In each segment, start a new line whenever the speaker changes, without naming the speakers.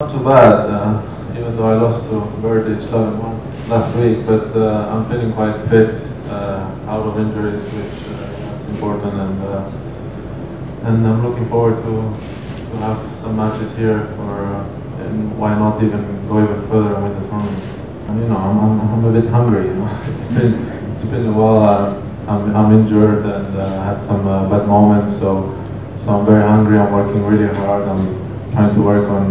Not too bad, even though I lost to Berdych last week, but I'm feeling quite fit, out of injuries, which that's important, and I'm looking forward to have some matches here, and why not even go even further and win the tournament. And, I'm a bit hungry. It's been a while. I'm injured and had some bad moments, so I'm very hungry. I'm working really hard. I'm trying to work on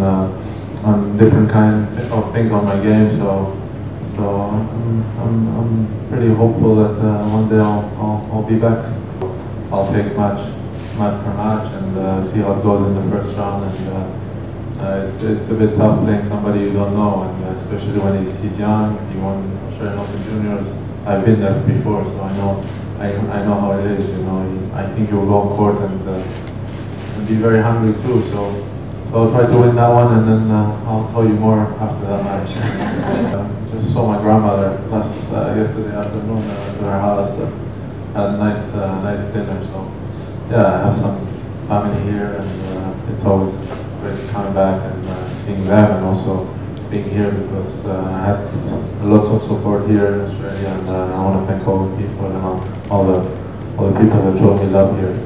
different kind of things on my game. So I'm pretty hopeful that one day I'll be back. I'll take match per match and see how it goes in the first round. And it's a bit tough playing somebody you don't know, and especially when he's young. He won Australian Open Juniors. I've been there before, so I know how it is. I think he will go on court and be very hungry too. So I'll try to win that one, and then I'll tell you more after that match. Just saw my grandmother yesterday afternoon to her house. Had a nice dinner. So yeah, I have some family here, and it's always great coming back and seeing them, and also being here because I had lots of support here in Australia, and I want to thank all the people and all the people that showed me love here.